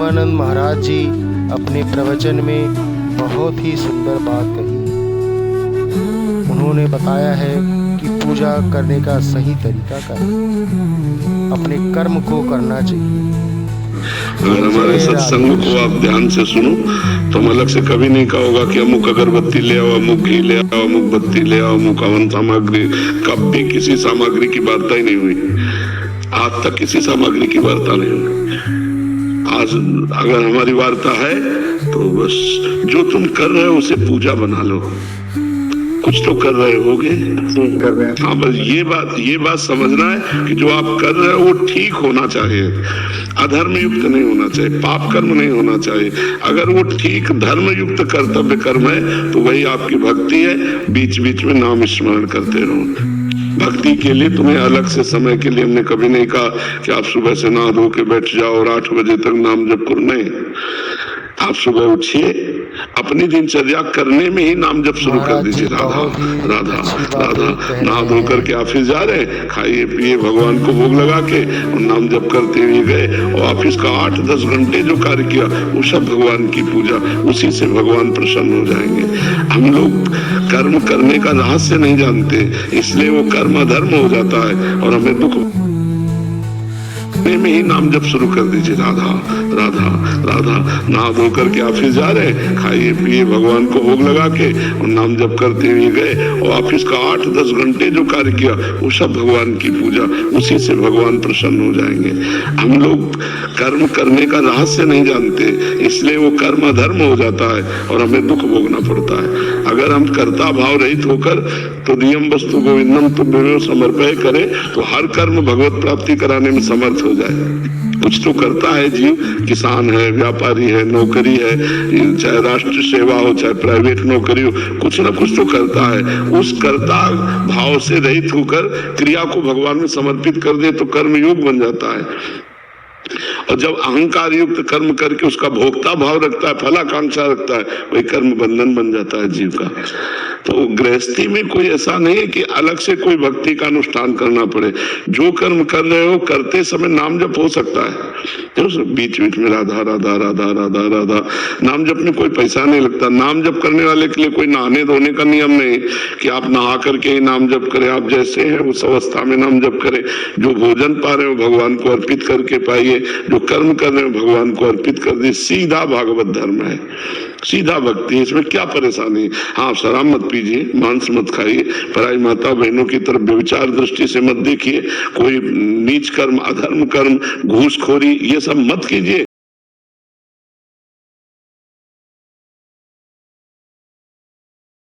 रामानंद महाराज जी अपने प्रवचन में बहुत ही सुंदर बात कही। उन्होंने बताया है कि पूजा करने का सही तरीका क्या है, अपने कर्म को करना चाहिए। अगर हमारे सत्संग को आप ध्यान से सुनो तो हम अलग से कभी नहीं कहोगा कि अमुक अगरबत्ती ले आओ, अमुक घी ले आओ, अमुक बत्ती ले आओ, अमुक हवन सामग्री। कभी किसी सामग्री की वार्ता ही नहीं हुई, आज तक किसी सामग्री की वार्ता नहीं हुई। आज अगर हमारी वार्ता है तो बस जो तुम कर रहे हो उसे पूजा बना लो। कुछ तो कर रहे होगे, कर रहे हैं। हाँ, बस ये बात समझना है कि जो आप कर रहे हो वो ठीक होना चाहिए, अधर्म युक्त नहीं होना चाहिए, पाप कर्म नहीं होना चाहिए। अगर वो ठीक धर्म युक्त कर्तव्य कर्म है तो वही आपकी भक्ति है। बीच बीच में नाम स्मरण करते रहो। भक्ति के लिए तुम्हें अलग से समय के लिए हमने कभी नहीं कहा कि आप सुबह से नहा धो के बैठ जाओ और 8 बजे तक नाम जप करो। नहीं, आप सुबह उठिए, अपनी दिनचर्या करने में ही नाम जप शुरू कर दीजिए। राधा राधा राधा। नहा धो करके ऑफिस जा रहे हैं, खाइए पिए, भगवान को भोग लगा के और नाम जप करते हुए गए और ऑफिस का 8-10 घंटे जो कार्य किया वो सब भगवान की पूजा, उसी से भगवान प्रसन्न हो जाएंगे। हम लोग कर्म करने का रहस्य नहीं जानते, इसलिए वो कर्म अधर्म हो जाता है और हमें दुख में ही नाम जप शुरू कर दीजिए। राधा राधा राधा। नहा धो करके ऑफिस जा रहे हैं, खाइए पिए, भगवान को भोग लगा के और नाम जप करते हुए गए और ऑफिस का 8-10 घंटे जो कार्य किया वो सब भगवान की पूजा, उसी से भगवान प्रसन्न हो जाएंगे। हम लोग कर्म करने का रहस्य नहीं जानते, इसलिए वो कर्म अधर्म हो जाता है और हमें दुख भोगना पड़ता है। अगर हम कर्ता भाव रहित होकर तो नियम वस्तु गोविंदम तुभ्यमेव समर्पय करें तो हर कर्म भगवत प्राप्ति कराने में समर्थ हो जाए। कुछ तो करता है जीव, किसान है, व्यापारी है, नौकरी है, चाहे राष्ट्र सेवा हो चाहे प्राइवेट नौकरी हो, कुछ ना कुछ तो करता है। उस कर्ता भाव से रहित होकर क्रिया को भगवान में समर्पित कर दे तो कर्म योग बन जाता है। और जब अहंकार युक्त कर्म करके उसका भोक्ता भाव रखता है, फलाकांक्षा रखता है, वही कर्म बंधन बन जाता है जीव का। तो गृहस्थी में कोई ऐसा नहीं है कि अलग से कोई भक्ति का अनुष्ठान करना पड़े। जो कर्म कर रहे हो करते समय नाम जप हो सकता है, बीच बीच में राधा राधा राधा राधा राधा। नाम जप में कोई पैसा नहीं लगता। नाम जप करने वाले के लिए कोई नहाने धोने का नियम नहीं कि आप नहा करके ही नाम जप करें। आप जैसे हैं उस अवस्था में नाम जप करें। जो भोजन पा रहे हो भगवान को अर्पित करके पाइए, जो कर्म कर रहे हो भगवान को अर्पित कर दीजिए। सीधा भागवत धर्म है, सीधा भक्ति, इसमें क्या परेशानी। हाँ, शराब मत पीजिए, मांस मत खाइए, पराई माता बहनों की तरफ व्यभिचार दृष्टि से मत देखिए, कोई नीच कर्म, अधर्म कर्म, घूसखोरी ये सब मत कीजिए।